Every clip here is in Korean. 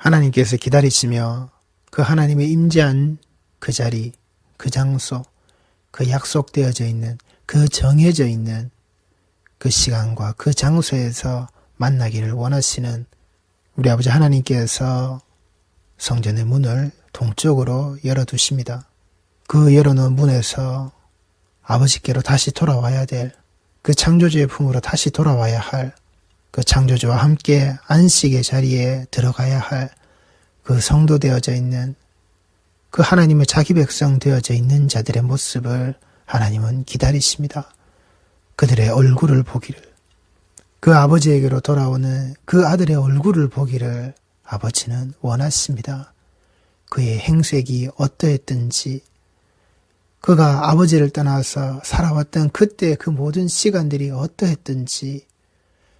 하나님께서 기다리시며 그 하나님의 임재한 그 자리, 그 장소, 그 약속되어져 있는, 그 정해져 있는 그 시간과 그 장소에서 만나기를 원하시는 우리 아버지 하나님께서 성전의 문을 동쪽으로 열어두십니다. 그 열어놓은 문에서 아버지께로 다시 돌아와야 될, 그 창조주의 품으로 다시 돌아와야 할, 그 창조주와 함께 안식의 자리에 들어가야 할 그 성도 되어져 있는, 그 하나님의 자기 백성 되어져 있는 자들의 모습을 하나님은 기다리십니다. 그들의 얼굴을 보기를, 그 아버지에게로 돌아오는 그 아들의 얼굴을 보기를 아버지는 원하십니다. 그의 행색이 어떠했든지, 그가 아버지를 떠나서 살아왔던 그때 그 모든 시간들이 어떠했든지,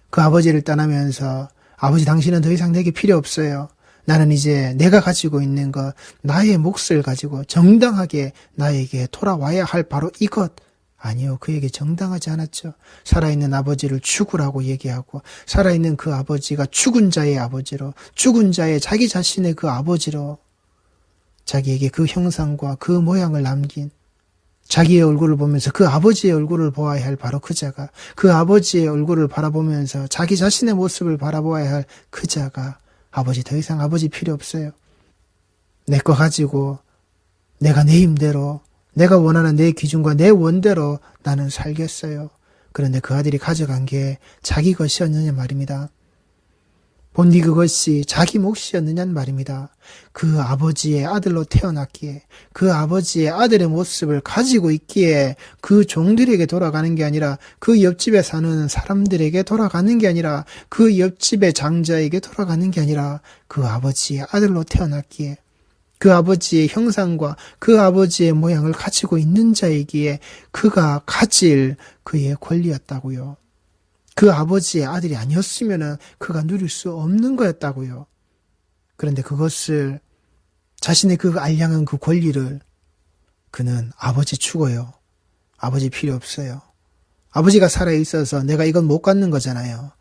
그 아버지를 떠나면서 아버지 당신은 더 이상 내게 필요 없어요. 나는 이제 내가 가지고 있는 것, 나의 몫을 가지고 정당하게 나에게 돌아와야 할 바로 이것. 아니요, 그에게 정당하지 않았죠. 살아있는 아버지를 죽으라고 얘기하고, 살아있는 그 아버지가 죽은 자의 아버지로, 죽은 자의 자기 자신의 그 아버지로 자기에게 그 형상과 그 모양을 남긴, 자기의 얼굴을 보면서 그 아버지의 얼굴을 보아야 할 바로 그 자가, 그 아버지의 얼굴을 바라보면서 자기 자신의 모습을 바라보아야 할 그 자가, 아버지 더 이상 아버지 필요 없어요. 내 거 가지고 내가 내 힘대로, 내가 원하는 내 기준과 내 원대로 나는 살겠어요. 그런데 그 아들이 가져간 게 자기 것이었느냐 말입니다. 본디 그것이 자기 몫이었느냐는 말입니다. 그 아버지의 아들로 태어났기에, 그 아버지의 아들의 모습을 가지고 있기에 그 종들에게 돌아가는 게 아니라, 그 옆집에 사는 사람들에게 돌아가는 게 아니라, 그 옆집의 장자에게 돌아가는 게 아니라 그 아버지의 아들로 태어났기에, 그 아버지의 형상과 그 아버지의 모양을 가지고 있는 자이기에 그가 가질 그의 권리였다고요. 그 아버지의 아들이 아니었으면 그가 누릴 수 없는 거였다고요. 그런데 그것을, 자신의 그 알량한 그 권리를 그는 아버지 죽어요. 아버지 필요 없어요. 아버지가 살아있어서 내가 이건 못 갖는 거잖아요.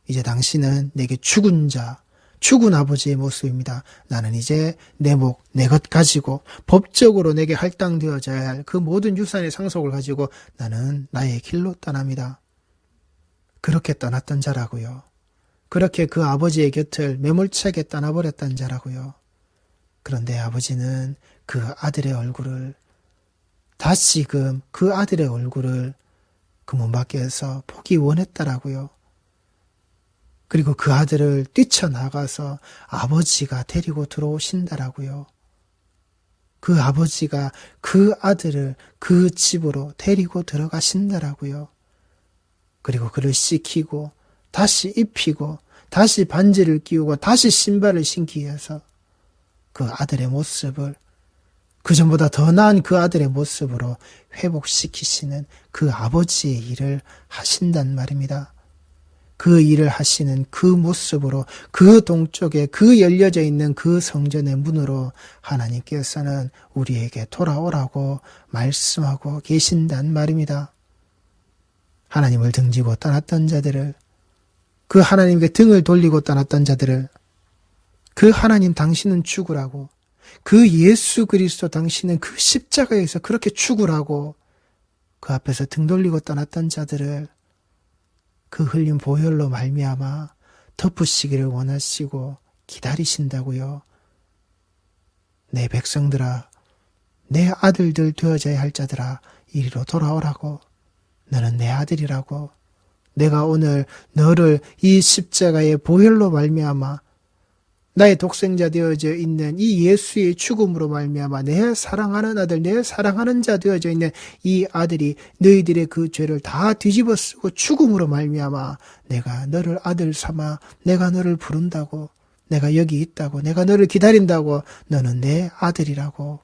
이제 당신은 내게 죽은 자, 죽은 아버지의 모습입니다. 나는 이제 내 목, 내 것 가지고 법적으로 내게 할당되어져야 할 그 모든 유산의 상속을 가지고 나는 나의 길로 떠납니다. 그렇게 떠났던 자라고요. 그렇게 그 아버지의 곁을 매몰차게 떠나버렸던 자라고요. 그런데 아버지는 그 아들의 얼굴을, 다시금 그 아들의 얼굴을 그 문 밖에서 보기 원했다라고요. 그리고 그 아들을 뛰쳐나가서 아버지가 데리고 들어오신다라고요. 그 아버지가 그 아들을 그 집으로 데리고 들어가신다라고요. 그리고 그를 씻기고 다시 입히고 다시 반지를 끼우고 다시 신발을 신기 위해서 그 아들의 모습을, 그전보다 더 나은 그 아들의 모습으로 회복시키시는 그 아버지의 일을 하신단 말입니다. 그 일을 하시는 그 모습으로, 그 동쪽에 그 열려져 있는 그 성전의 문으로 하나님께서는 우리에게 돌아오라고 말씀하고 계신단 말입니다. 하나님을 등지고 떠났던 자들을, 그 하나님께 등을 돌리고 떠났던 자들을, 그 하나님 당신은 죽으라고, 그 예수 그리스도 당신은 그 십자가에서 그렇게 죽으라고 그 앞에서 등 돌리고 떠났던 자들을 그 흘린 보혈로 말미암아 덮으시기를 원하시고 기다리신다고요. 내 백성들아, 내 아들들 되어져야 할 자들아, 이리로 돌아오라고. 너는 내 아들이라고. 내가 오늘 너를 이 십자가의 보혈로 말미암아 나의 독생자 되어져 있는 이 예수의 죽음으로 말미암아 내 사랑하는 아들, 내 사랑하는 자 되어져 있는 이 아들이 너희들의 그 죄를 다 뒤집어 쓰고 죽음으로 말미암아 내가 너를 아들 삼아 내가 너를 부른다고, 내가 여기 있다고, 내가 너를 기다린다고, 너는 내 아들이라고.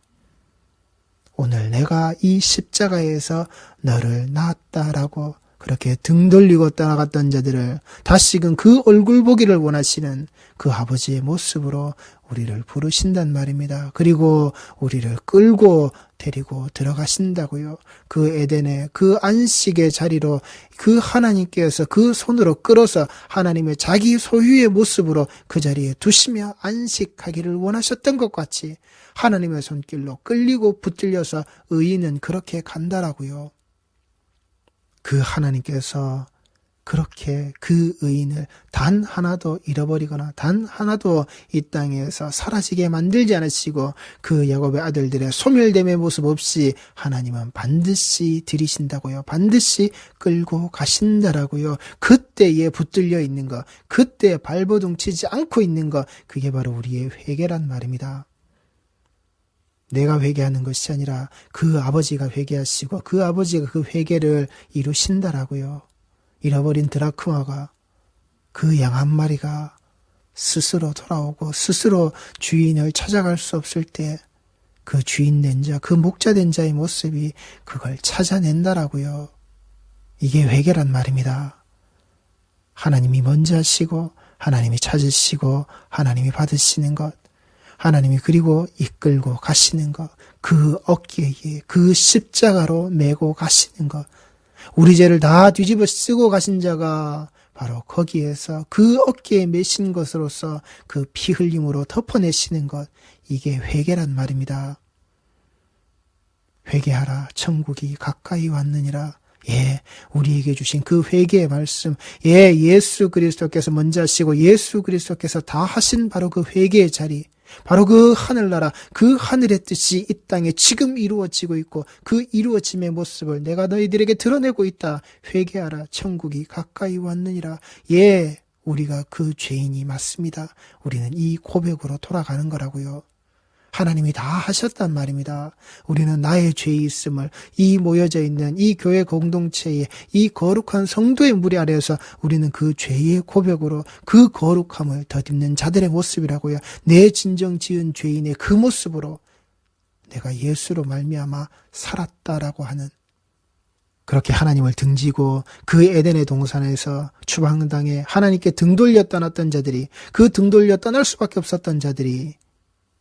오늘 내가 이 십자가에서 너를 낳았다라고 그렇게 등 돌리고 떠나갔던 자들을 다시금 그 얼굴 보기를 원하시는 그 아버지의 모습으로 우리를 부르신단 말입니다. 그리고 우리를 끌고 데리고 들어가신다고요. 그 에덴의 그 안식의 자리로 그 하나님께서 그 손으로 끌어서 하나님의 자기 소유의 모습으로 그 자리에 두시며 안식하기를 원하셨던 것 같이 하나님의 손길로 끌리고 붙들려서 의인은 그렇게 간다라고요. 그 하나님께서 그렇게 그 의인을 단 하나도 잃어버리거나 단 하나도 이 땅에서 사라지게 만들지 않으시고 그 야곱의 아들들의 소멸됨의 모습 없이 하나님은 반드시 들이신다고요. 반드시 끌고 가신다라고요. 그때에 붙들려 있는 것, 그때 발버둥 치지 않고 있는 것, 그게 바로 우리의 회개란 말입니다. 내가 회개하는 것이 아니라 그 아버지가 회개하시고 그 아버지가 그 회개를 이루신다라고요. 잃어버린 드라크마가 그 양 한 마리가 스스로 돌아오고 스스로 주인을 찾아갈 수 없을 때 그 주인 된 자, 그 목자 된 자의 모습이 그걸 찾아낸다라고요. 이게 회개란 말입니다. 하나님이 먼저 하시고 하나님이 찾으시고 하나님이 받으시는 것, 하나님이 그리고 이끌고 가시는 것, 그 어깨에 그 십자가로 메고 가시는 것, 우리 죄를 다 뒤집어 쓰고 가신 자가 바로 거기에서 그 어깨에 메신 것으로서 그 피 흘림으로 덮어내시는 것, 이게 회개란 말입니다. 회개하라, 천국이 가까이 왔느니라. 예, 우리에게 주신 그 회개의 말씀, 예, 예수 그리스도께서 먼저 하시고 예수 그리스도께서 다 하신 바로 그 회개의 자리, 바로 그 하늘나라, 그 하늘의 뜻이 이 땅에 지금 이루어지고 있고 그 이루어짐의 모습을 내가 너희들에게 드러내고 있다. 회개하라, 천국이 가까이 왔느니라. 예, 우리가 그 죄인이 맞습니다. 우리는 이 고백으로 돌아가는 거라고요. 하나님이 다 하셨단 말입니다. 우리는 나의 죄에 있음을 이 모여져 있는 이 교회 공동체의 이 거룩한 성도의 무리 아래에서 우리는 그 죄의 고백으로 그 거룩함을 덧입는 자들의 모습이라고요. 내 진정 지은 죄인의 그 모습으로 내가 예수로 말미암아 살았다라고 하는, 그렇게 하나님을 등지고 그 에덴의 동산에서 추방당해 하나님께 등 돌려 떠났던 자들이, 그 등 돌려 떠날 수밖에 없었던 자들이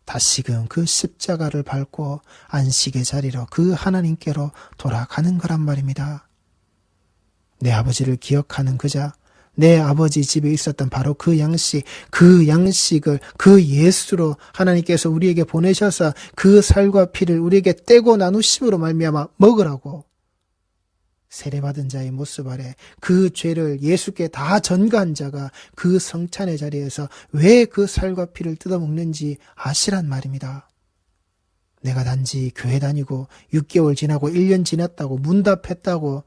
다시금 그 십자가를 밟고 안식의 자리로 그 하나님께로 돌아가는 거란 말입니다. 내 아버지를 기억하는 그자, 내 아버지 집에 있었던 바로 그 양식, 그 양식을 그 예수로 하나님께서 우리에게 보내셔서 그 살과 피를 우리에게 떼고 나누심으로 말미암아 먹으라고 세례받은 자의 모습 아래 그 죄를 예수께 다 전가한 자가 그 성찬의 자리에서 왜 그 살과 피를 뜯어먹는지 아시란 말입니다. 내가 단지 교회 다니고 6개월 지나고 1년 지났다고 문답했다고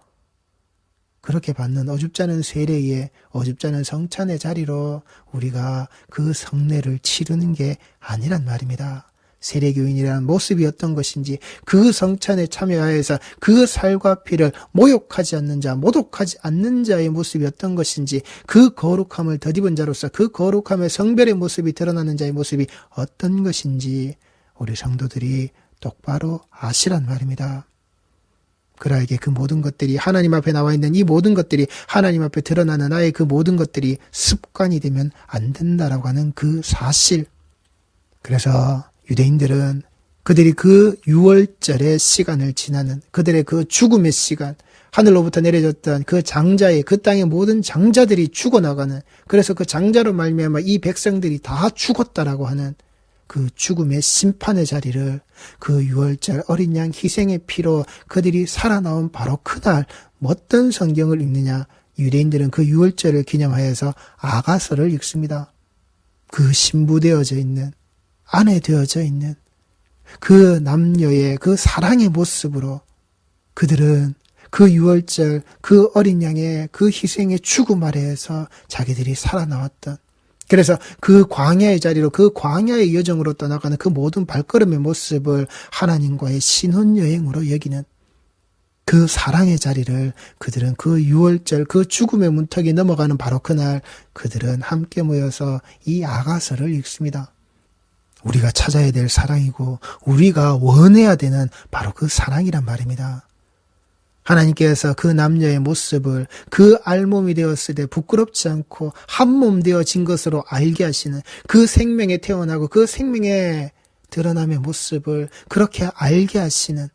그렇게 받는 어줍지 않은 세례에 어줍지 않은 성찬의 자리로 우리가 그 성례를 치르는 게 아니란 말입니다. 세례교인이라는 모습이 어떤 것인지, 그 성찬에 참여하여서 그 살과 피를 모욕하지 않는 자, 모독하지 않는 자의 모습이 어떤 것인지, 그 거룩함을 덧입은 자로서 그 거룩함의 성별의 모습이 드러나는 자의 모습이 어떤 것인지 우리 성도들이 똑바로 아시란 말입니다. 그라에게 그 모든 것들이, 하나님 앞에 나와 있는 이 모든 것들이, 하나님 앞에 드러나는 나의 그 모든 것들이 습관이 되면 안 된다라고 하는 그 사실. 그래서 유대인들은 그들이 그 유월절의 시간을 지나는, 그들의 그 죽음의 시간, 하늘로부터 내려졌던 그 장자의, 그 땅의 모든 장자들이 죽어나가는, 그래서 그 장자로 말미암아 이 백성들이 다 죽었다라고 하는 그 죽음의 심판의 자리를 그 유월절 어린 양 희생의 피로 그들이 살아나온 바로 그날 어떤 성경을 읽느냐, 유대인들은 그 유월절을 기념하여서 아가서를 읽습니다. 그 신부되어져 있는, 아내 되어져 있는 그 남녀의 그 사랑의 모습으로 그들은 그 유월절 그 어린 양의 그 희생의 죽음 아래에서 자기들이 살아나왔던, 그래서 그 광야의 자리로, 그 광야의 여정으로 떠나가는 그 모든 발걸음의 모습을 하나님과의 신혼여행으로 여기는 그 사랑의 자리를 그들은 그 유월절 그 죽음의 문턱이 넘어가는 바로 그날 그들은 함께 모여서 이 아가서를 읽습니다. 우리가 찾아야 될 사랑이고 우리가 원해야 되는 바로 그 사랑이란 말입니다. 하나님께서 그 남녀의 모습을 그 알몸이 되었을 때 부끄럽지 않고 한몸 되어진 것으로 알게 하시는, 그 생명에 태어나고 그 생명의 드러남의 모습을 그렇게 알게 하시는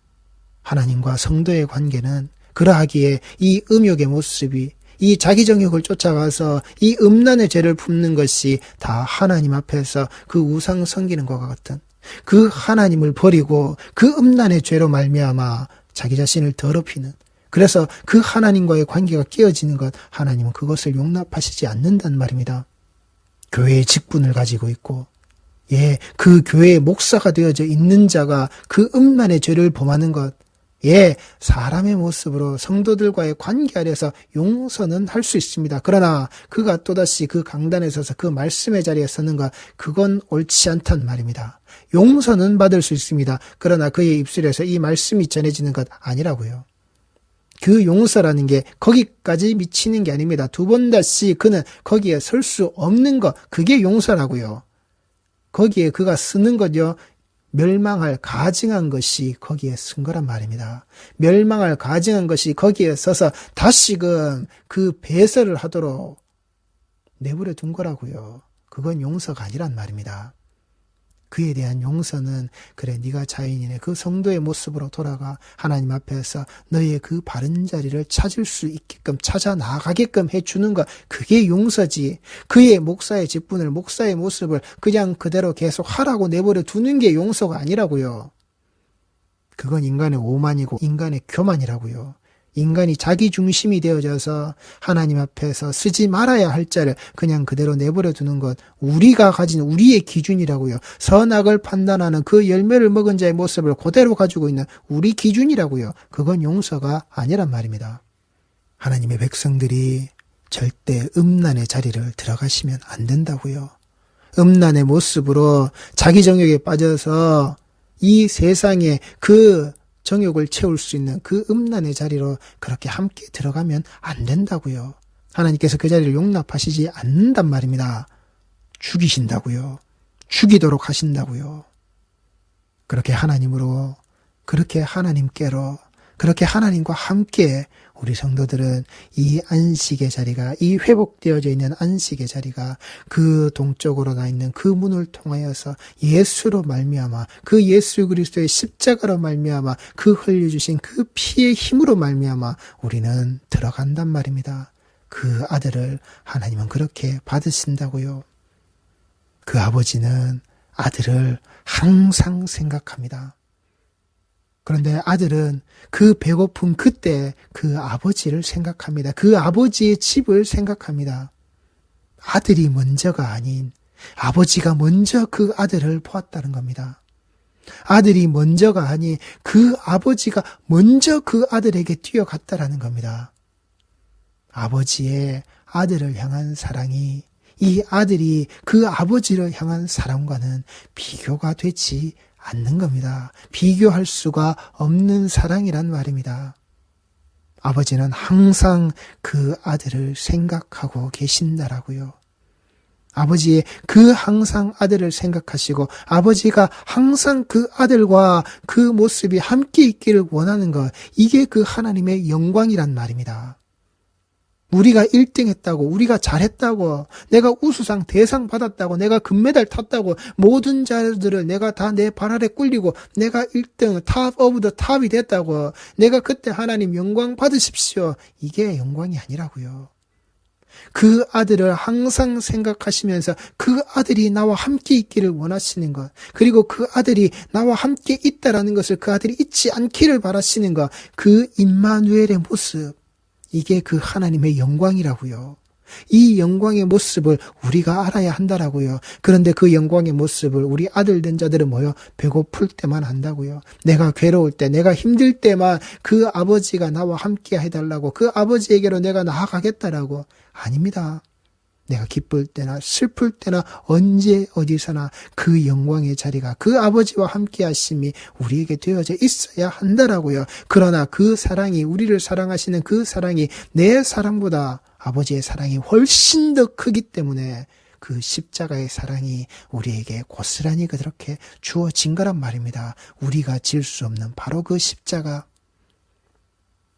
하나님과 성도의 관계는, 그러하기에 이 음욕의 모습이, 이 자기 정욕을 쫓아가서 이 음란의 죄를 품는 것이 다 하나님 앞에서 그 우상 섬기는 것과 같은, 그 하나님을 버리고 그 음란의 죄로 말미암아 자기 자신을 더럽히는, 그래서 그 하나님과의 관계가 깨어지는 것, 하나님은 그것을 용납하시지 않는단 말입니다. 교회의 직분을 가지고 있고, 그 교회의 목사가 되어져 있는 자가 그 음란의 죄를 범하는 것, 사람의 모습으로 성도들과의 관계 아래서 용서는 할 수 있습니다. 그러나 그가 또다시 그 강단에 서서 그 말씀의 자리에 서는 것, 그건 옳지 않단 말입니다. 용서는 받을 수 있습니다. 그러나 그의 입술에서 이 말씀이 전해지는 것 아니라고요. 그 용서라는 게 거기까지 미치는 게 아닙니다. 두 번 다시 그는 거기에 설 수 없는 것, 그게 용서라고요. 거기에 그가 쓰는 거죠. 멸망할 가증한 것이 거기에 쓴 거란 말입니다. 멸망할 가증한 것이 거기에 서서 다시금 그 배설을 하도록 내버려 둔 거라고요. 그건 용서가 아니란 말입니다. 그에 대한 용서는, 그래, 네가 자연인의 그 성도의 모습으로 돌아가 하나님 앞에서 너의 그 바른 자리를 찾을 수 있게끔, 찾아 나가게끔 해주는 것, 그게 용서지. 그의 목사의 직분을, 목사의 모습을 그냥 그대로 계속 하라고 내버려 두는 게 용서가 아니라고요. 그건 인간의 오만이고 인간의 교만이라고요. 인간이 자기 중심이 되어져서 하나님 앞에서 쓰지 말아야 할 자를 그냥 그대로 내버려 두는 것, 우리가 가진 우리의 기준이라고요. 선악을 판단하는 그 열매를 먹은 자의 모습을 그대로 가지고 있는 우리 기준이라고요. 그건 용서가 아니란 말입니다. 하나님의 백성들이 절대 음란의 자리를 들어가시면 안 된다고요. 음란의 모습으로 자기 정욕에 빠져서 이 세상에 그 정욕을 채울 수 있는 그 음란의 자리로 그렇게 함께 들어가면 안 된다고요. 하나님께서 그 자리를 용납하시지 않는단 말입니다. 죽이신다고요. 죽이도록 하신다고요. 그렇게 하나님으로, 그렇게 하나님께로, 그렇게 하나님과 함께 우리 성도들은 이 안식의 자리가, 이 회복되어져 있는 안식의 자리가 그 동쪽으로 나 있는 그 문을 통하여서 예수로 말미암아, 그 예수 그리스도의 십자가로 말미암아, 그 흘려주신 그 피의 힘으로 말미암아 우리는 들어간단 말입니다. 그 아들을 하나님은 그렇게 받으신다고요. 그 아버지는 아들을 항상 생각합니다. 그런데 아들은 그 배고픈 그때 그 아버지를 생각합니다. 그 아버지의 집을 생각합니다. 아들이 먼저가 아닌 아버지가 먼저 그 아들을 보았다는 겁니다. 아들이 먼저가 아닌 그 아버지가 먼저 그 아들에게 뛰어갔다라는 겁니다. 아버지의 아들을 향한 사랑이, 이 아들이 그 아버지를 향한 사랑과는 비교가 되지 않는 겁니다. 비교할 수가 없는 사랑이란 말입니다. 아버지는 항상 그 아들을 생각하고 계신다라고요. 아버지의 그 항상 아들을 생각하시고 아버지가 항상 그 아들과 그 모습이 함께 있기를 원하는 것, 이게 그 하나님의 영광이란 말입니다. 우리가 1등 했다고, 우리가 잘했다고, 내가 우수상 대상 받았다고, 내가 금메달 탔다고, 모든 자들을 내가 다 내 발 아래 꿀리고 내가 1등, 탑 오브 더 탑이 됐다고, 내가 그때 하나님 영광 받으십시오, 이게 영광이 아니라고요. 그 아들을 항상 생각하시면서 그 아들이 나와 함께 있기를 원하시는 것, 그리고 그 아들이 나와 함께 있다라는 것을 그 아들이 잊지 않기를 바라시는 것, 그 임마누엘의 모습, 이게 그 하나님의 영광이라고요. 이 영광의 모습을 우리가 알아야 한다라고요. 그런데 그 영광의 모습을 우리 아들 된 자들은 뭐요? 배고플 때만 한다고요. 내가 괴로울 때, 내가 힘들 때만 그 아버지가 나와 함께 해달라고, 그 아버지에게로 내가 나아가겠다라고. 아닙니다. 내가 기쁠 때나 슬플 때나 언제 어디서나 그 영광의 자리가, 그 아버지와 함께 하심이 우리에게 되어져 있어야 한다라고요. 그러나 그 사랑이, 우리를 사랑하시는 그 사랑이 내 사랑보다 아버지의 사랑이 훨씬 더 크기 때문에 그 십자가의 사랑이 우리에게 고스란히 그렇게 주어진 거란 말입니다. 우리가 질 수 없는 바로 그 십자가.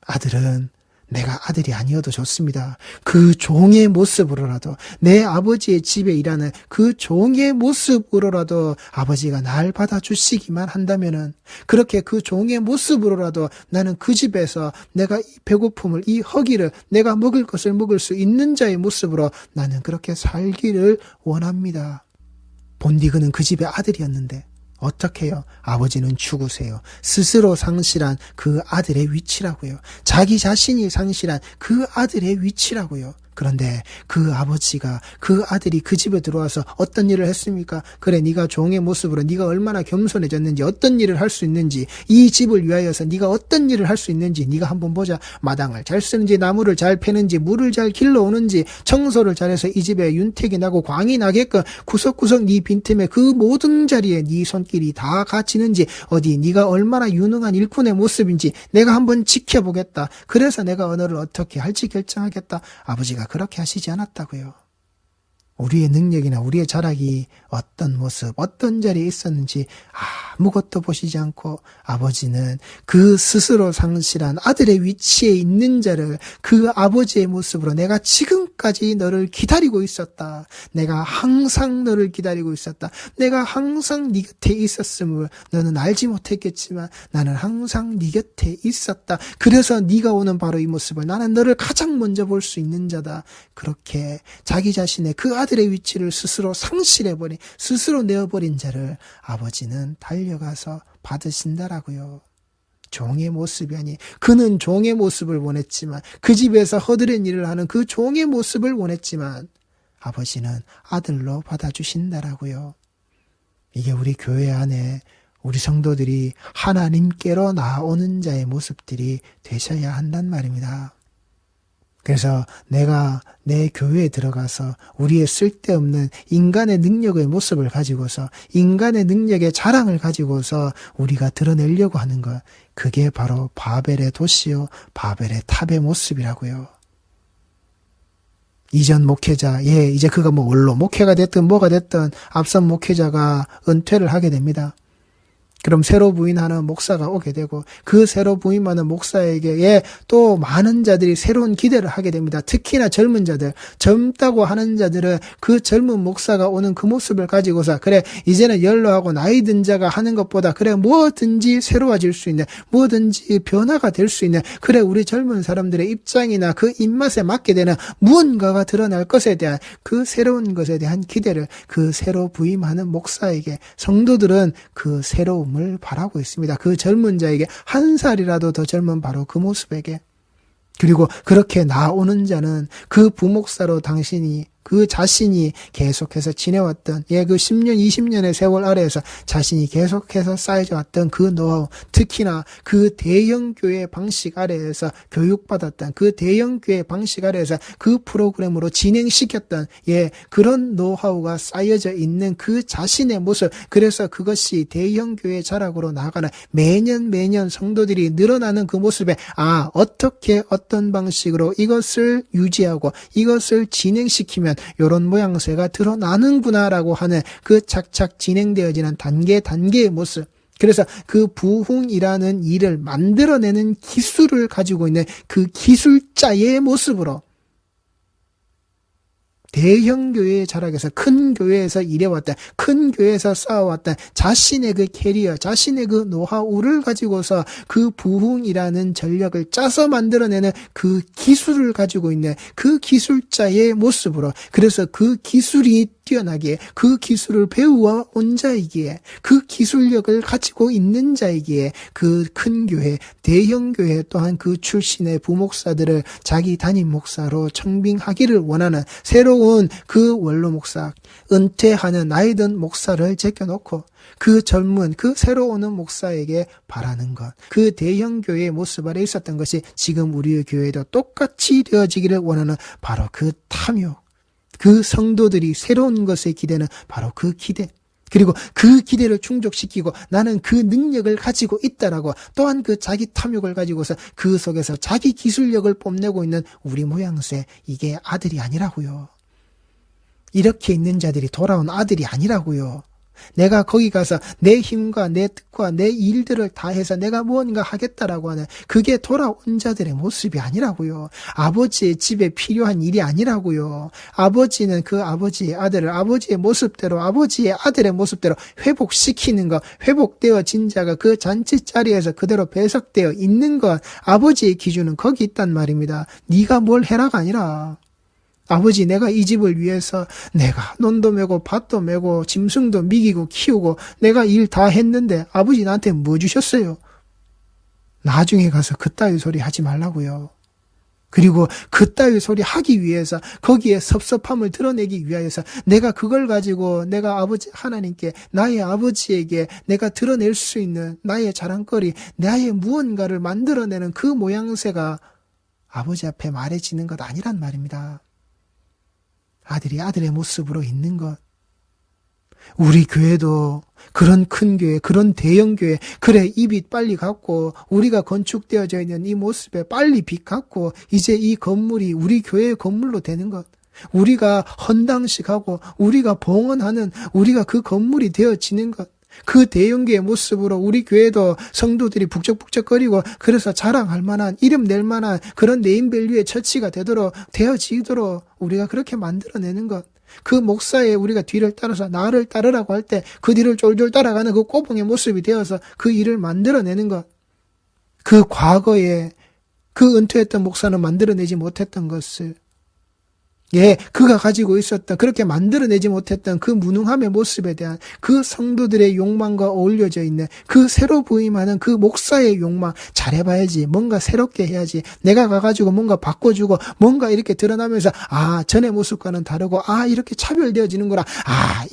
아들은 내가 아들이 아니어도 좋습니다. 그 종의 모습으로라도, 내 아버지의 집에 일하는 그 종의 모습으로라도 아버지가 날 받아주시기만 한다면은, 그렇게 그 종의 모습으로라도 나는 그 집에서 내가 이 배고픔을, 이 허기를, 내가 먹을 것을 먹을 수 있는 자의 모습으로 나는 그렇게 살기를 원합니다. 본디그는 그 집의 아들이었는데 어떻게 해요? 아버지는 죽으세요. 스스로 상실한 그 아들의 위치라고요. 자기 자신이 상실한 그 아들의 위치라고요. 그런데 그 아버지가, 그 아들이 그 집에 들어와서 어떤 일을 했습니까? 그래, 네가 종의 모습으로 네가 얼마나 겸손해졌는지, 어떤 일을 할 수 있는지, 이 집을 위하여서 네가 어떤 일을 할 수 있는지 네가 한번 보자. 마당을 잘 쓰는지, 나무를 잘 패는지, 물을 잘 길러오는지, 청소를 잘해서 이 집에 윤택이 나고 광이 나게끔 구석구석 네 빈틈에 그 모든 자리에 네 손길이 다 갇히는지, 어디 네가 얼마나 유능한 일꾼의 모습인지 내가 한번 지켜보겠다. 그래서 내가 언어를 어떻게 할지 결정하겠다. 아버지가 그렇게 하시지 않았다고요. 우리의 능력이나 우리의 자락이 어떤 모습, 어떤 자리에 있었는지 아무것도 보시지 않고 아버지는 그 스스로 상실한 아들의 위치에 있는 자를 그 아버지의 모습으로 내가 지금까지 너를 기다리고 있었다. 내가 항상 너를 기다리고 있었다. 내가 항상 네 곁에 있었음을 너는 알지 못했겠지만 나는 항상 네 곁에 있었다. 그래서 네가 오는 바로 이 모습을 나는 너를 가장 먼저 볼 수 있는 자다. 그렇게 자기 자신의 그 아들의 위치를 스스로 상실해버린, 스스로 내어버린 자를 아버지는 달려가서 받으신다라고요. 종의 모습이 아니, 그는 종의 모습을 원했지만, 그 집에서 허드렛 일을 하는 그 종의 모습을 원했지만 아버지는 아들로 받아주신다라고요. 이게 우리 교회 안에 우리 성도들이 하나님께로 나오는 자의 모습들이 되셔야 한단 말입니다. 그래서 내가 내 교회에 들어가서 우리의 쓸데없는 인간의 능력의 모습을 가지고서, 인간의 능력의 자랑을 가지고서 우리가 드러내려고 하는 것, 그게 바로 바벨의 도시요 바벨의 탑의 모습이라고요. 이전 목회자, 이제 그가 뭐 원로 목회가 됐든 뭐가 됐든 앞선 목회자가 은퇴를 하게 됩니다. 그럼 새로 부임하는 목사가 오게 되고, 그 새로 부임하는 목사에게 또 많은 자들이 새로운 기대를 하게 됩니다. 특히나 젊은 자들, 젊다고 하는 자들은 그 젊은 목사가 오는 그 모습을 가지고서, 그래 이제는 연로하고 나이 든 자가 하는 것보다 그래 뭐든지 새로워질 수 있는, 뭐든지 변화가 될 수 있는, 그래 우리 젊은 사람들의 입장이나 그 입맛에 맞게 되는 무언가가 드러날 것에 대한 그 새로운 것에 대한 기대를 그 새로 부임하는 목사에게 성도들은 그 새로움 을 바라고 있습니다. 그 젊은 자에게, 한 살이라도 더 젊은 바로 그 모습에게. 그리고 그렇게 나오는 자는 그 부목사로 당신이, 그 자신이 계속해서 지내왔던 그 10년, 20년의 세월 아래에서 자신이 계속해서 쌓여왔던 그 노하우, 특히나 그 대형교회 방식 아래에서 교육받았던 그 대형교회 방식 아래에서 그 프로그램으로 진행시켰던 그런 노하우가 쌓여져 있는 그 자신의 모습, 그래서 그것이 대형교회 자락으로 나아가는 매년 성도들이 늘어나는 그 모습에 어떻게 어떤 방식으로 이것을 유지하고 이것을 진행시키면 이런 모양새가 드러나는구나라고 하는 그 착착 진행되어지는 단계의 모습. 그래서 그 부흥이라는 일을 만들어내는 기술을 가지고 있는 그 기술자의 모습으로 대형 교회의 자락에서, 큰 교회에서 일해왔다, 큰 교회에서 쌓아왔다 자신의 그 캐리어, 자신의 그 노하우를 가지고서 그 부흥이라는 전력을 짜서 만들어내는 그 기술을 가지고 있는 그 기술자의 모습으로, 그래서 그 기술이 뛰어나기에, 그 기술을 배워온 자이기에, 그 기술력을 가지고 있는 자이기에 그 큰 교회, 대형 교회 또한 그 출신의 부목사들을 자기 담임 목사로 청빙하기를 원하는 새로운 그 원로 목사, 은퇴하는 나이 든 목사를 제껴놓고 그 젊은, 그 새로 오는 목사에게 바라는 것, 그 대형 교회의 모습 아래 있었던 것이 지금 우리의 교회도 똑같이 되어지기를 원하는 바로 그 탐욕, 그 성도들이 새로운 것에 기대는 바로 그 기대, 그리고 그 기대를 충족시키고 나는 그 능력을 가지고 있다라고, 또한 그 자기 탐욕을 가지고서 그 속에서 자기 기술력을 뽐내고 있는 우리 모양새, 이게 아들이 아니라고요. 이렇게 있는 자들이 돌아온 아들이 아니라고요. 내가 거기 가서 내 힘과 내 뜻과 내 일들을 다해서 내가 무언가 하겠다라고 하는 그게 돌아온 자들의 모습이 아니라고요. 아버지의 집에 필요한 일이 아니라고요. 아버지는 그 아버지의 아들을 아버지의 모습대로 아버지의 아들의 모습대로 회복시키는 것, 회복되어진 자가 그 잔치 자리에서 그대로 배석되어 있는 것, 아버지의 기준은 거기 있단 말입니다. 네가 뭘 해라가 아니라 아버지, 내가 이 집을 위해서 내가 논도 메고 밭도 메고 짐승도 미기고 키우고 내가 일 다 했는데 아버지 나한테 뭐 주셨어요? 나중에 가서 그따위 소리 하지 말라고요. 그리고 그따위 소리 하기 위해서 거기에 섭섭함을 드러내기 위하여서 내가 그걸 가지고 내가 아버지 하나님께 나의 아버지에게 내가 드러낼 수 있는 나의 자랑거리, 나의 무언가를 만들어내는 그 모양새가 아버지 앞에 말해지는 것 아니란 말입니다. 아들이 아들의 모습으로 있는 것. 우리 교회도 그런 큰 교회, 그런 대형 교회, 그래 입이 빨리 갖고 우리가 건축되어져 있는 이 모습에 빨리 빛 갖고 이제 이 건물이 우리 교회의 건물로 되는 것. 우리가 헌당식하고 우리가 봉헌하는 우리가 그 건물이 되어지는 것. 그 대형교의 모습으로 우리 교회도 성도들이 북적북적거리고 그래서 자랑할 만한 이름 낼 만한 그런 네임밸류의 처치가 되어지도록 우리가 그렇게 만들어내는 것. 그 목사의 우리가 뒤를 따라서 나를 따르라고 할 때 그 뒤를 쫄쫄 따라가는 그 꼬붕의 모습이 되어서 그 일을 만들어내는 것. 그 과거에 그 은퇴했던 목사는 만들어내지 못했던 것을 그가 가지고 있었던 그렇게 만들어내지 못했던 그 무능함의 모습에 대한 그 성도들의 욕망과 어울려져 있는 그 새로 부임하는 그 목사의 욕망 잘해봐야지 뭔가 새롭게 해야지 내가 가가지고 뭔가 바꿔주고 뭔가 이렇게 드러나면서 전의 모습과는 다르고 이렇게 차별되어지는구나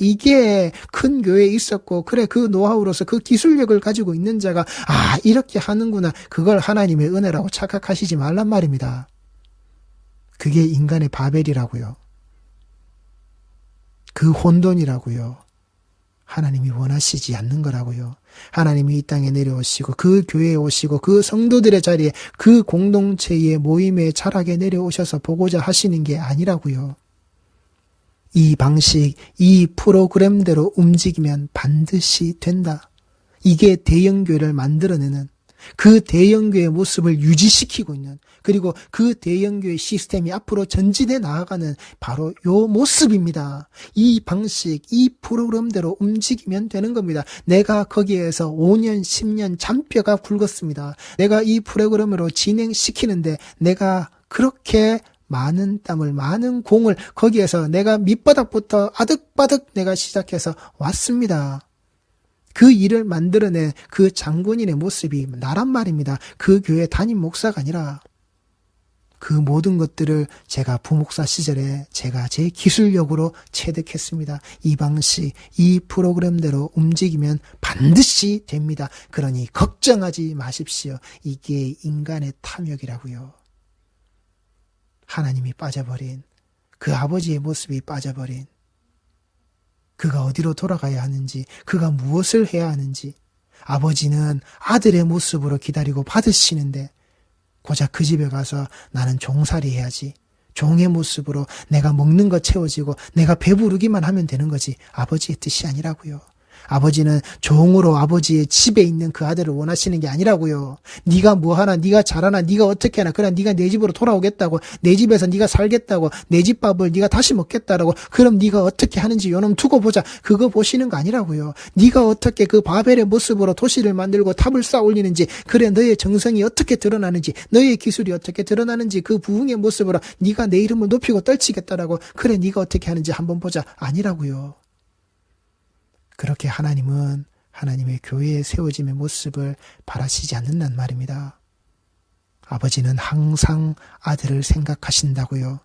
이게 큰 교회에 있었고 그래 그 노하우로서 그 기술력을 가지고 있는 자가 이렇게 하는구나 그걸 하나님의 은혜라고 착각하시지 말란 말입니다. 그게 인간의 바벨이라고요. 그 혼돈이라고요. 하나님이 원하시지 않는 거라고요. 하나님이 이 땅에 내려오시고 그 교회에 오시고 그 성도들의 자리에 그 공동체의 모임의 자락에 내려오셔서 보고자 하시는 게 아니라고요. 이 방식, 이 프로그램대로 움직이면 반드시 된다. 이게 대형교회를 만들어내는 그 대형교회의 모습을 유지시키고 있는 그리고 그 대형교회 시스템이 앞으로 전진해 나아가는 바로 요 모습입니다. 이 방식, 이 프로그램대로 움직이면 되는 겁니다. 내가 거기에서 5년, 10년 잔뼈가 굵었습니다. 내가 이 프로그램으로 진행시키는데 내가 그렇게 많은 땀을, 많은 공을 거기에서 내가 밑바닥부터 아득바득 내가 시작해서 왔습니다. 그 일을 만들어낸 그 장군인의 모습이 나란 말입니다. 그 교회 담임 목사가 아니라 그 모든 것들을 제가 부목사 시절에 제가 제 기술력으로 체득했습니다. 이 방식, 이 프로그램대로 움직이면 반드시 됩니다. 그러니 걱정하지 마십시오. 이게 인간의 탐욕이라고요. 하나님이 빠져버린 그 아버지의 모습이 빠져버린 그가 어디로 돌아가야 하는지, 그가 무엇을 해야 하는지, 아버지는 아들의 모습으로 기다리고 받으시는데 고작 그 집에 가서 나는 종살이 해야지. 종의 모습으로 내가 먹는 거 채워지고 내가 배부르기만 하면 되는 거지. 아버지의 뜻이 아니라고요. 아버지는 종으로 아버지의 집에 있는 그 아들을 원하시는 게 아니라고요. 네가 뭐하나, 네가 잘하나, 네가 어떻게 하나, 그래 네가 내 집으로 돌아오겠다고, 내 집에서 네가 살겠다고, 내 집 밥을 네가 다시 먹겠다라고, 그럼 네가 어떻게 하는지 요놈 두고 보자. 그거 보시는 거 아니라고요. 네가 어떻게 그 바벨의 모습으로 도시를 만들고 탑을 쌓아 올리는지, 그래 너의 정성이 어떻게 드러나는지, 너의 기술이 어떻게 드러나는지 그 부흥의 모습으로 네가 내 이름을 높이고 떨치겠다라고, 그래 네가 어떻게 하는지 한번 보자. 아니라고요. 그렇게 하나님은 하나님의 교회의 세워짐의 모습을 바라시지 않는단 말입니다. 아버지는 항상 아들을 생각하신다고요.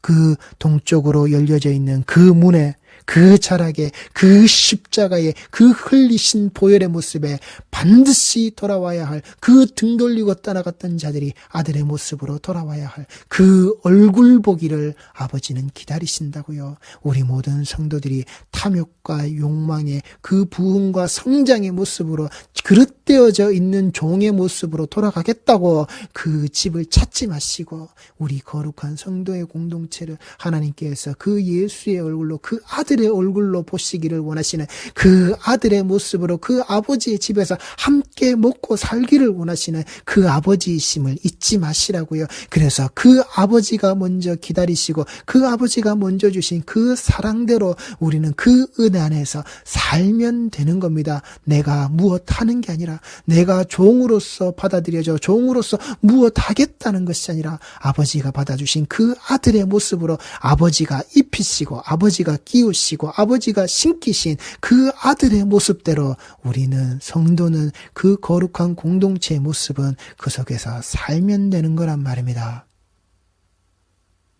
그 동쪽으로 열려져 있는 그 문에, 그 자락에, 그 십자가에, 그 흘리신 보혈의 모습에 반드시 돌아와야 할 그 등 돌리고 떠나갔던 자들이 아들의 모습으로 돌아와야 할 그 얼굴 보기를 아버지는 기다리신다고요. 우리 모든 성도들이 탐욕과 욕망의 그 부흥과 성장의 모습으로 그릇되어져 있는 종의 모습으로 돌아가겠다고 그 집을 찾지 마시고 우리 거룩한 성도의 공동체를 하나님께서 그 예수의 얼굴로 그 아들의 얼굴로 보시기를 원하시는 그 아들의 모습으로 그 아버지의 집에서 함께 먹고 살기를 원하시는 그 아버지이심을 잊지 마시라고요. 그래서 그 아버지가 먼저 기다리시고 그 아버지가 먼저 주신 그 사랑대로 우리는 그 은혜 안에서 살면 되는 겁니다. 내가 무엇 하는 게 아니라 내가 종으로서 받아들여져 종으로서 무엇 하겠다는 것이 아니라 아버지가 받아주신 그 아들의 모습으로 아버지가 입히시고 아버지가 끼우시고 아버지가 신기신 그 아들의 모습대로 우리는 성도는 그 거룩한 공동체의 모습은 그 속에서 살면 되는 거란 말입니다.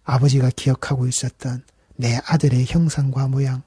아버지가 기억하고 있었던 내 아들의 형상과 모양,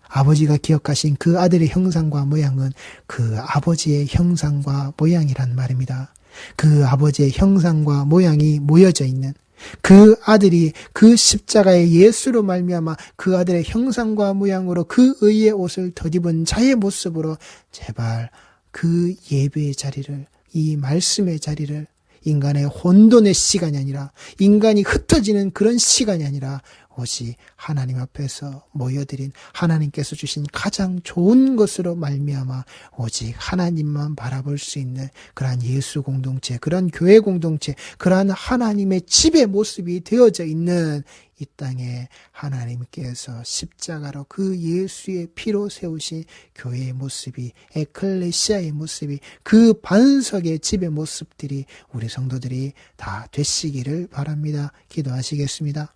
아버지가 기억하신 그 아들의 형상과 모양은 그 아버지의 형상과 모양이란 말입니다. 그 아버지의 형상과 모양이 모여져 있는 그 아들이 그 십자가의 예수로 말미암아 그 아들의 형상과 모양으로 그 의의 옷을 덧입은 자의 모습으로 제발 그 예배의 자리를, 이 말씀의 자리를 인간의 혼돈의 시간이 아니라 인간이 흩어지는 그런 시간이 아니라 오직 하나님 앞에서 모여드린 하나님께서 주신 가장 좋은 것으로 말미암아 오직 하나님만 바라볼 수 있는 그러한 예수 공동체, 그러한 교회 공동체, 그러한 하나님의 집의 모습이 되어져 있는 이 땅에 하나님께서 십자가로 그 예수의 피로 세우신 교회의 모습이, 에클레시아의 모습이, 그 반석의 집의 모습들이 우리 성도들이 다 되시기를 바랍니다. 기도하시겠습니다.